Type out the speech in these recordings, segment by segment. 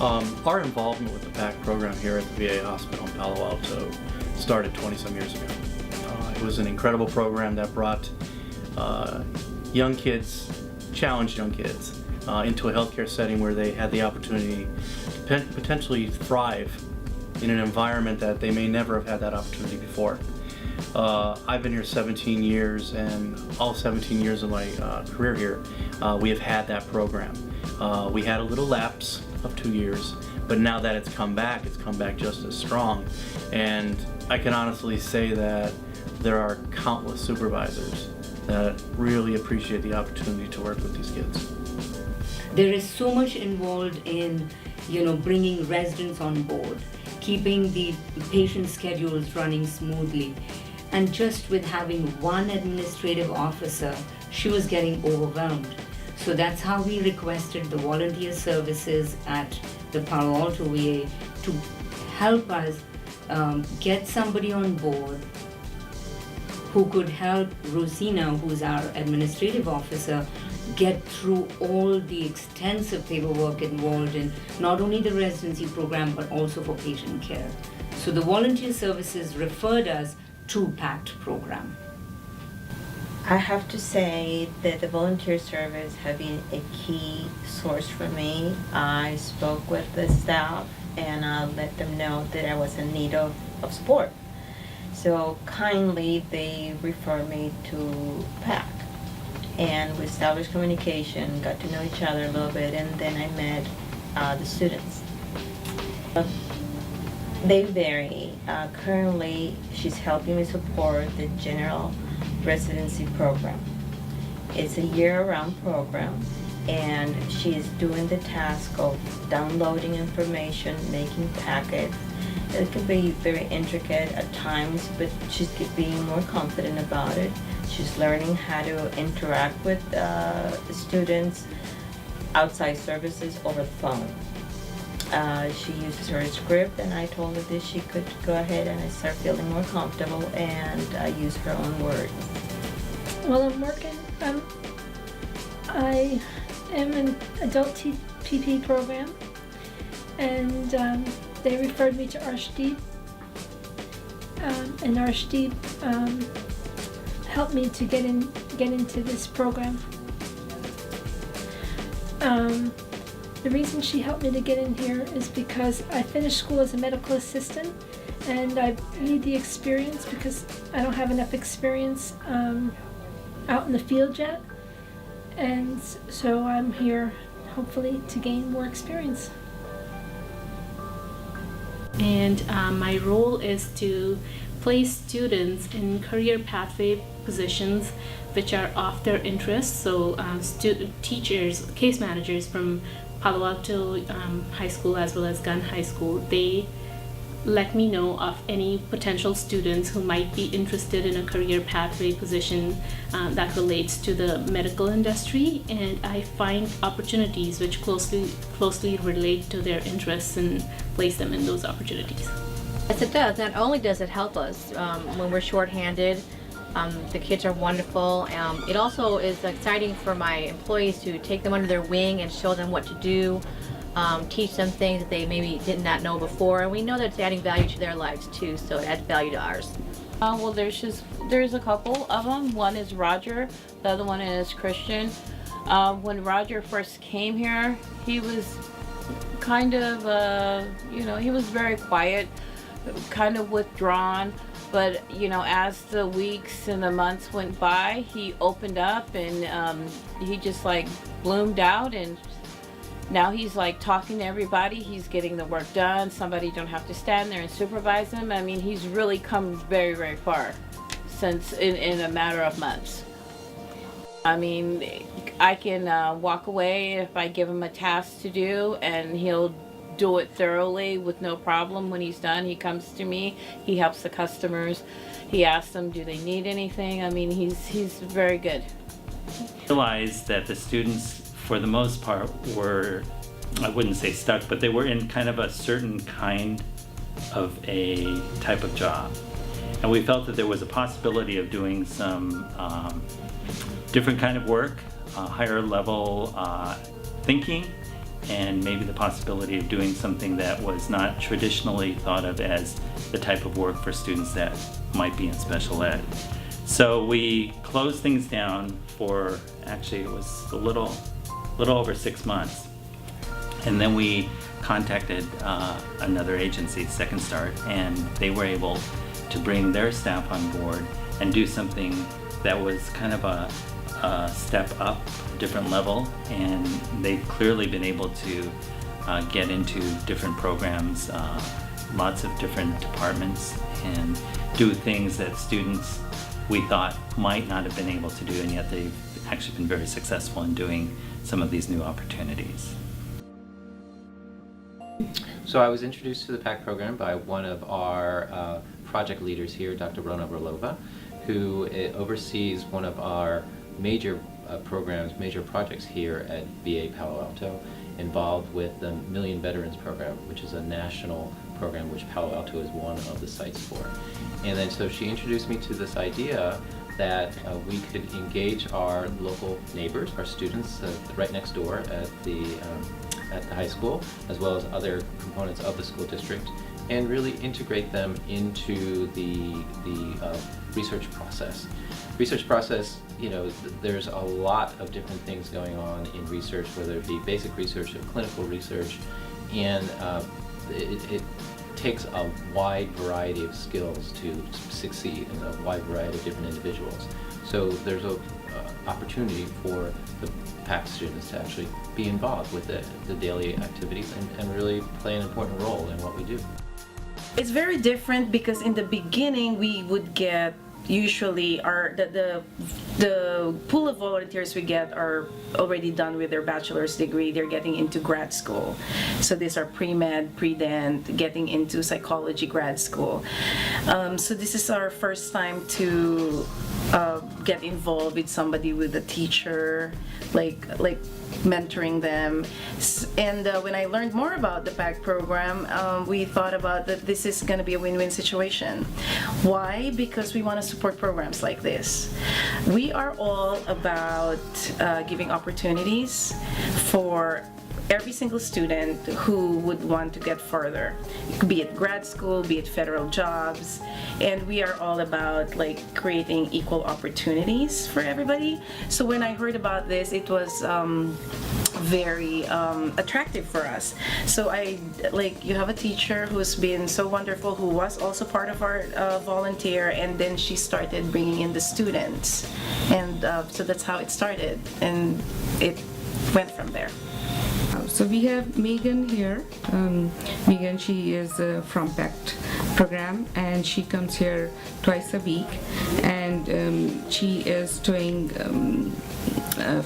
Our involvement with the P.A.C.T program here at the VA hospital in Palo Alto started 20-some years ago. It was an incredible program that brought young kids, challenged young kids, into a healthcare setting where they had the opportunity to potentially thrive in an environment that they may never have had that opportunity before. I've been here 17 years, and all 17 years of my career here, we have had that program. We had a little lapse of 2 years, but now that it's come back just as strong. And I can honestly say that there are countless supervisors that really appreciate the opportunity to work with these kids. There is so much involved in, bringing residents on board, keeping the patient schedules running smoothly. And just with having one administrative officer, she was getting overwhelmed. So that's how we requested the volunteer services at the Palo Alto VA to help us get somebody on board who could help Rosina, who's our administrative officer, get through all the extensive paperwork involved in not only the residency program but also for patient care. So the volunteer services referred us to P.A.C.T program. I have to say that the volunteer service have been a key source for me. I spoke with the staff and I let them know that I was in need of support. So kindly they referred me to P.A.C.T. And we established communication, got to know each other a little bit, and then I met the students. They vary. Currently, she's helping me support the general residency program. It's a year-round program, and she is doing the task of downloading information, making packets. It can be very intricate at times, but she's being more confident about it. She's learning how to interact with students, outside services over the phone. She uses her script, and I told her that she could go ahead and start feeling more comfortable and use her own words. Well, I'm working. I am an adult PP program, and they referred me to Arshdeep, and Arshdeep helped me to get into this program. The reason she helped me to get in here is because I finished school as a medical assistant, and I need the experience because I don't have enough experience out in the field yet, and so I'm here hopefully to gain more experience. And my role is to place students in career pathway positions which are of their interest. So teachers, case managers from Palo Alto High School as well as Gunn High School, they let me know of any potential students who might be interested in a career pathway position that relates to the medical industry, and I find opportunities which closely relate to their interests and place them in those opportunities. Yes, it does. Not only does it help us when we're shorthanded, the kids are wonderful. It also is exciting for my employees to take them under their wing and show them what to do, teach them things that they maybe did not know before, and we know that it's adding value to their lives too, so it adds value to ours. Well, there's a couple of them. One is Roger, the other one is Christian. When Roger first came here, he was kind of, he was very quiet, kind of withdrawn. But, as the weeks and the months went by, he opened up and he just like bloomed out, and now he's like talking to everybody. He's getting the work done. Somebody don't have to stand there and supervise him. I mean, he's really come very, very far since in a matter of months. I mean, I can walk away if I give him a task to do, and he'll do it thoroughly with no problem. When he's done, he comes to me, he helps the customers, he asks them, do they need anything? I mean, he's very good. I realized that the students, for the most part, were, I wouldn't say stuck, but they were in kind of a certain kind of a type of job. And we felt that there was a possibility of doing some different kind of work, higher level thinking, and maybe the possibility of doing something that was not traditionally thought of as the type of work for students that might be in special ed. So we closed things down for, actually it was a little over 6 months. And then we contacted another agency, Second Start, and they were able to bring their staff on board and do something that was kind of a step up, different level, and they've clearly been able to get into different programs, lots of different departments, and do things that students we thought might not have been able to do, and yet they've actually been very successful in doing some of these new opportunities. So I was introduced to the P.A.C.T. program by one of our project leaders here, Dr. Rona Berlova, who oversees one of our major programs, major projects here at VA Palo Alto, involved with the Million Veterans Program, which is a national program which Palo Alto is one of the sites for. And then so she introduced me to this idea that we could engage our local neighbors, our students right next door at the high school, as well as other components of the school district, and really integrate them into the research process. Research process, you know, there's a lot of different things going on in research, whether it be basic research or clinical research, and it takes a wide variety of skills to succeed, and a wide variety of different individuals. So there's a opportunity for the P.A.C.T. students to actually be involved with the daily activities and really play an important role in what we do. It's very different because in the beginning we would get usually the pool of volunteers we get are already done with their bachelor's degree. They're getting into grad school. So these are pre-med, pre-dent, getting into psychology grad school. So this is our first time to get involved with somebody, with a teacher, like mentoring them. And when I learned more about the P.A.C.T. program, we thought about that this is going to be a win-win situation. Why? Because we want to support programs like this. We are all about giving opportunities for every single student who would want to get further, be it grad school, be it federal jobs, and we are all about like creating equal opportunities for everybody. So when I heard about this, it was very attractive for us. So you have a teacher who's been so wonderful, who was also part of our volunteer, and then she started bringing in the students, and so that's how it started, and it went from there. So we have Megan here. Megan, she is from P.A.C.T. program, and she comes here twice a week, and she is doing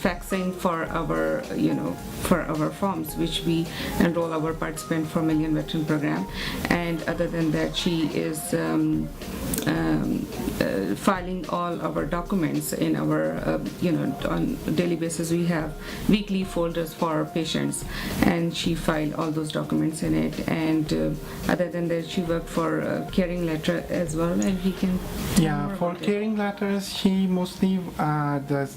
faxing for our forms, which we enroll our participant for Million Veteran program. And other than that, she is filing all our documents in our on a daily basis. We have weekly folders for our patients, and she filed all those documents in it. And other than that, she worked for caring letter as well, and we can for caring letters, she mostly does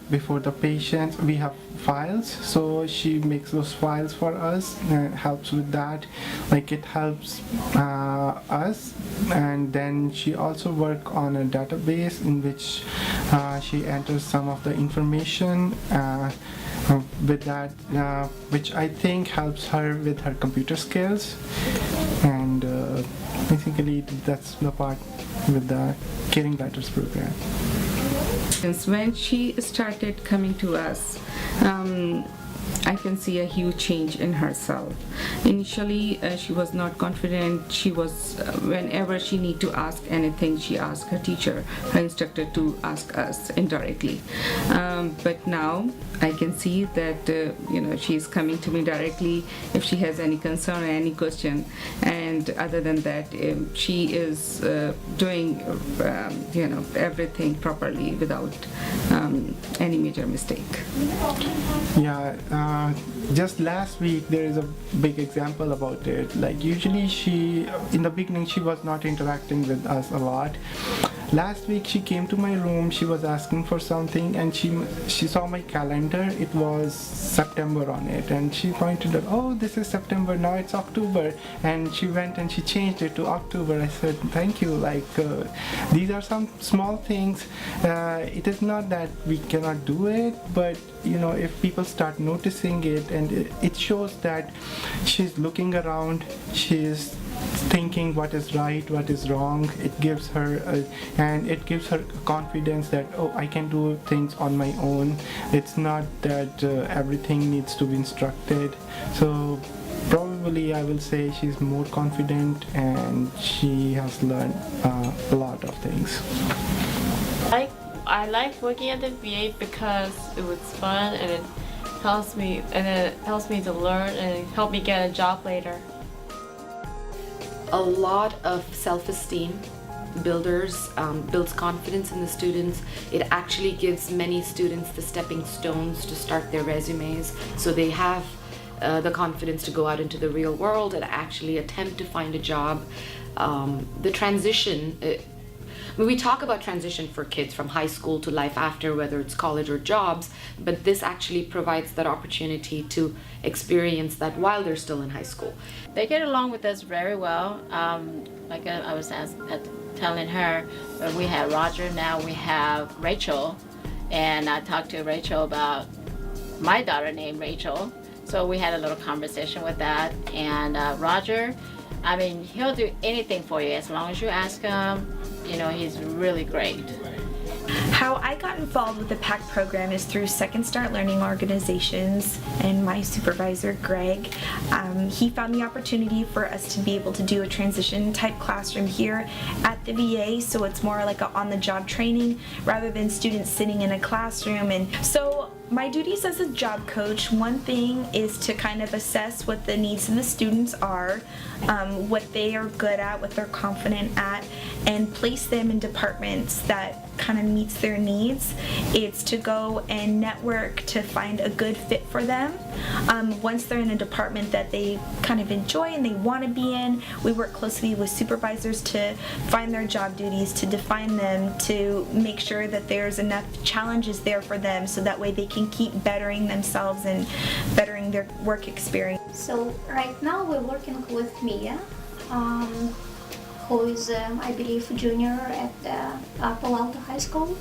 before the patient we have files, so she makes those files for us and helps with that. It helps us. And then she also works on a database in which she enters some of the information with that, which I think helps her with her computer skills. And basically that's the part with the caring letters program. Since when she started coming to us, I can see a huge change in herself. Initially, she was not confident. She was, whenever she need to ask anything, she asked her teacher, her instructor, to ask us indirectly. But now I can see that she's coming to me directly if she has any concern or any question. And other than that, she is doing everything properly without any major mistake. Just last week there is a big example about it. Usually in the beginning she was not interacting with us a lot. last week she came to my room, she was asking for something, and she saw my calendar. It was September on it, and she pointed out, oh, this is September, now it's October. And she went and she changed it to October. I said, thank you. These are some small things. It is not that we cannot do it, but if people start noticing it, and it shows that she's looking around, she's thinking what is right, what is wrong. It gives her confidence that, oh, I can do things on my own. It's not that everything needs to be instructed. So probably I will say she's more confident, and she has learned a lot of things. I like working at the VA because it was fun, and it helps me to learn and help me get a job later. A lot of self-esteem builds confidence in the students. It actually gives many students the stepping stones to start their resumes, so they have the confidence to go out into the real world and actually attempt to find a job. The transition, we talk about transition for kids from high school to life after, whether it's college or jobs, but this actually provides that opportunity to experience that while they're still in high school. They get along with us very well. Like I was telling her, we had Roger, now we have Rachel, and I talked to Rachel about my daughter named Rachel, so we had a little conversation with that. And Roger, I mean, he'll do anything for you as long as you ask him. He's really great. How I got involved with the P.A.C.T program is through Second Start Learning Organizations and my supervisor, Greg. He found the opportunity for us to be able to do a transition type classroom here at the VA, so it's more like a on-the-job training rather than students sitting in a classroom. And so my duties as a job coach, one thing is to kind of assess what the needs of the students are, what they are good at, what they're confident at, and place them in departments that kind of meets their needs. It's to go and network to find a good fit for them. Once they're in a department that they kind of enjoy and they want to be in, we work closely with supervisors to find their job duties, to define them, to make sure that there's enough challenges there for them so that way they can keep bettering themselves and bettering their work experience. So right now we're working with Mia, who is, I believe, junior at Palo Alto High School.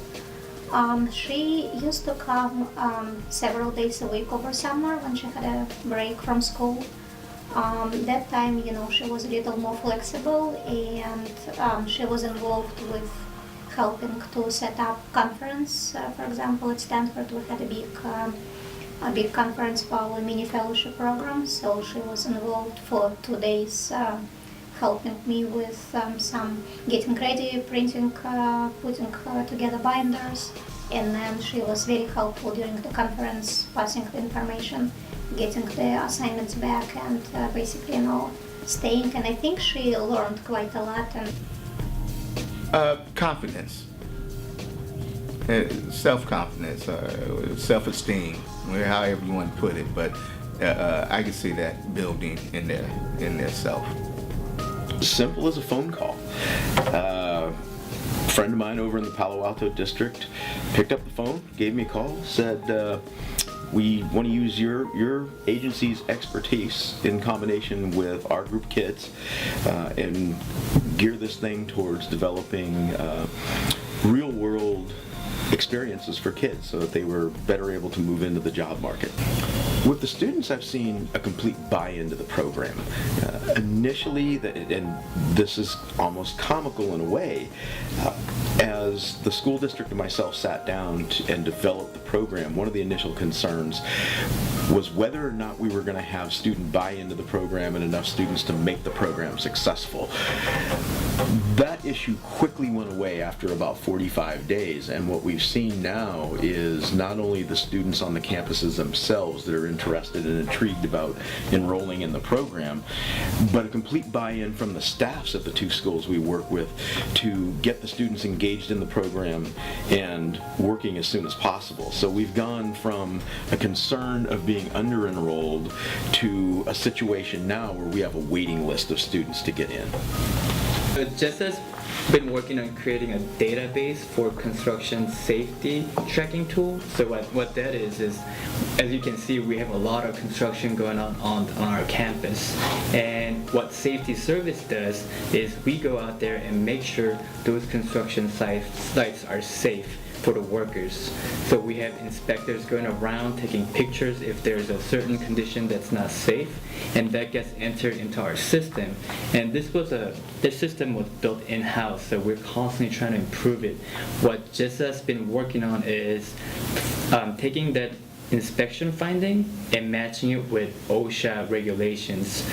She used to come several days a week over summer when she had a break from school. That time, she was a little more flexible, and she was involved with helping to set up conference. For example, at Stanford, we had a big conference for our mini fellowship program, so she was involved for 2 days, helping me with some getting ready, printing, putting together binders, and then she was very helpful during the conference, passing the information, getting the assignments back, and basically, staying. And I think she learned quite a lot. And confidence, self-confidence, self-esteem, however you want to put it, but I can see that building in their self. Simple as a phone call. A friend of mine over in the Palo Alto district picked up the phone, gave me a call, said, we want to use your agency's expertise in combination with our group of kids and gear this thing towards developing real-world experiences for kids so that they were better able to move into the job market. With the students, I've seen a complete buy-in to the program. Initially, and this is almost comical in a way, as the school district and myself sat down and developed the program, one of the initial concerns was whether or not we were going to have student buy-in to the program and enough students to make the program successful. That issue quickly went away after about 45 days, and what we've seen now is not only the students on the campuses themselves that are interested and intrigued about enrolling in the program, but a complete buy-in from the staffs at the two schools we work with to get the students engaged in the program and working as soon as possible. So we've gone from a concern of being under-enrolled to a situation now where we have a waiting list of students to get in. Just as been working on creating a database for construction safety tracking tool. So what that is as you can see, we have a lot of construction going on our campus. And what safety service does is we go out there and make sure those construction sites are safe for the workers. So we have inspectors going around taking pictures if there's a certain condition that's not safe, and that gets entered into our system. And this system was built in-house, so we're constantly trying to improve it. What Jessa's been working on is taking that inspection finding and matching it with OSHA regulations.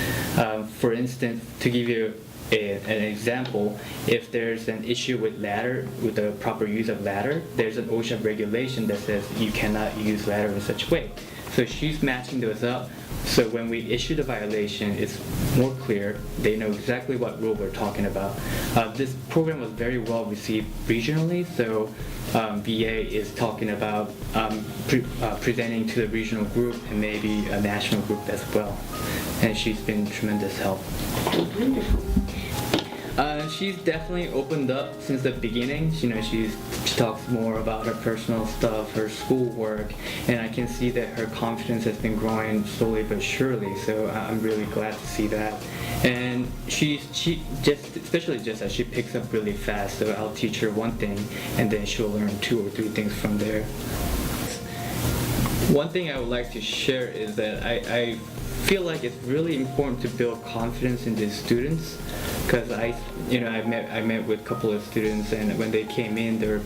For instance, to give you an example, if there's an issue with the proper use of ladder, there's an OSHA regulation that says you cannot use ladder in such a way. So she's matching those up, so when we issue the violation, it's more clear. They know exactly what rule we're talking about. This program was very well received regionally, so VA is talking about presenting to the regional group and maybe a national group as well. And she's been tremendous help. She's definitely opened up since the beginning. You know, she talks more about her personal stuff, her schoolwork, and I can see that her confidence has been growing slowly but surely. So I'm really glad to see that. And especially just as she picks up really fast. So I'll teach her one thing, and then she'll learn 2 or 3 things from there. One thing I would like to share is that I feel like it's really important to build confidence in these students, because I met with a couple of students, and when they came in, they're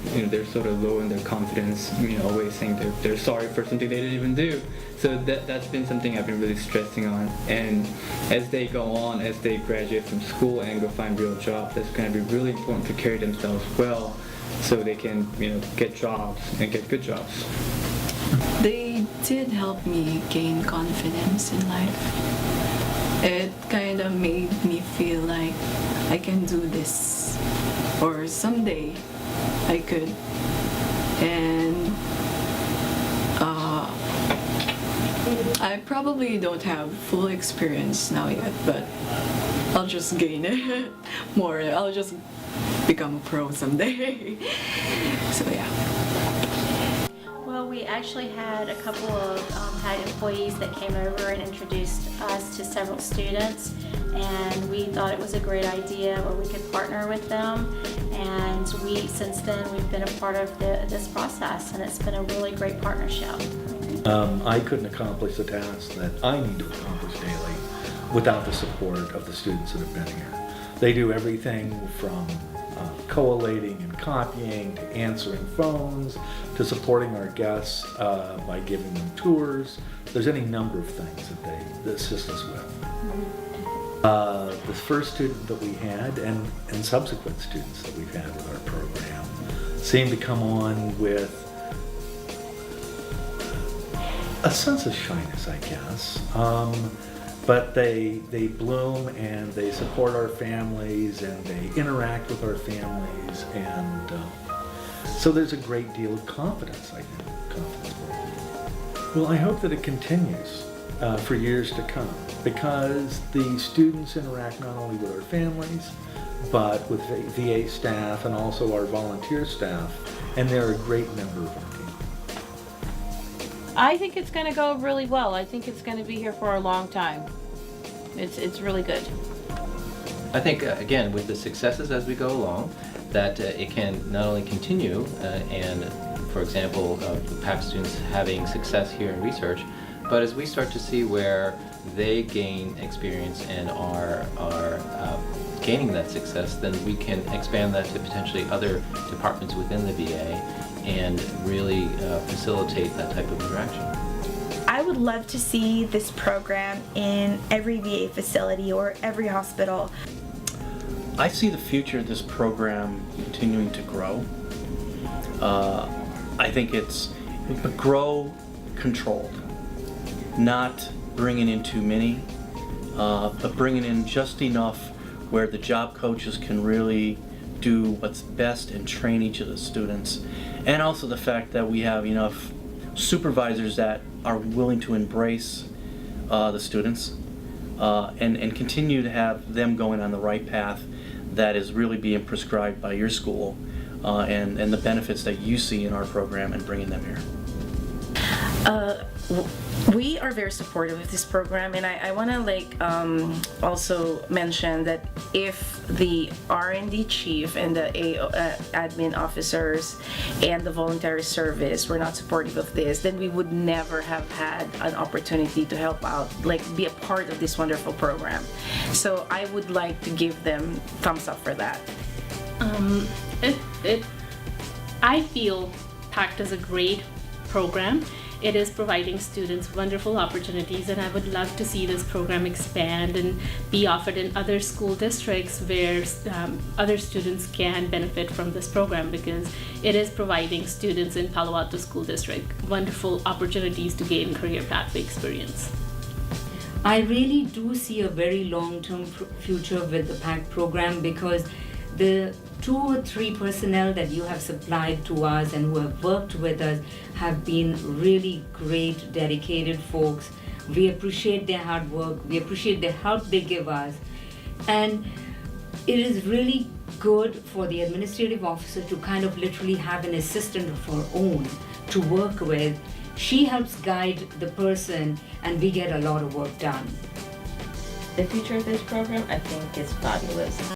sort of low in their confidence, always saying they're sorry for something they didn't even do. So that's been something I've been really stressing on. And as they go on, as they graduate from school and go find real jobs, that's going to be really important to carry themselves well, so they can get jobs and get good jobs. They did help me gain confidence in life. It kind of made me feel like I can do this, or someday I could. And I probably don't have full experience now yet, but I'll just gain it more. I'll just become a pro someday. So yeah. Well, we actually had a couple of PA.C.T employees that came over and introduced us to several students, and we thought it was a great idea where we could partner with them. And since then we've been a part of this process, and it's been a really great partnership. I couldn't accomplish the tasks that I need to accomplish daily without the support of the students that have been here. They do everything from collating and copying, to answering phones, to supporting our guests by giving them tours. There's any number of things that they assist us with. The first student that we had, and subsequent students that we've had with our program, seem to come on with a sense of shyness, I guess. But they bloom, and they support our families, and they interact with our families, and so there's a great deal of confidence, I think. Well, I hope that it continues for years to come, because the students interact not only with our families, but with VA staff and also our volunteer staff, and they're a great member of our team. I think it's going to go really well. I think it's going to be here for a long time. It's really good. I think, again, with the successes as we go along, that it can not only continue and, for example, the P.A.C.T students having success here in research, but as we start to see where they gain experience and are gaining that success, then we can expand that to potentially other departments within the VA and really facilitate that type of interaction. I would love to see this program in every VA facility or every hospital. I see the future of this program continuing to grow. I think it's grow controlled, not bringing in too many, but bringing in just enough where the job coaches can really do what's best and train each of the students. And also the fact that we have enough supervisors that are willing to embrace the students and continue to have them going on the right path, that is really being prescribed by your school and the benefits that you see in our program and bringing them here? We are very supportive of this program, and I want to also mention that if the R&D chief and the admin officers and the voluntary service were not supportive of this, then we would never have had an opportunity to help out, be a part of this wonderful program. So I would like to give them thumbs up for that. I feel P.A.C.T. is a great program. It is providing students wonderful opportunities, and I would love to see this program expand and be offered in other school districts where other students can benefit from this program, because it is providing students in Palo Alto School District wonderful opportunities to gain career pathway experience. I really do see a very long-term future with the P.A.C.T. program, because the 2 or 3 personnel that you have supplied to us and who have worked with us have been really great, dedicated folks. We appreciate their hard work. We appreciate the help they give us. And it is really good for the administrative officer to kind of literally have an assistant of her own to work with. She helps guide the person, and we get a lot of work done. The future of this program, I think, is fabulous.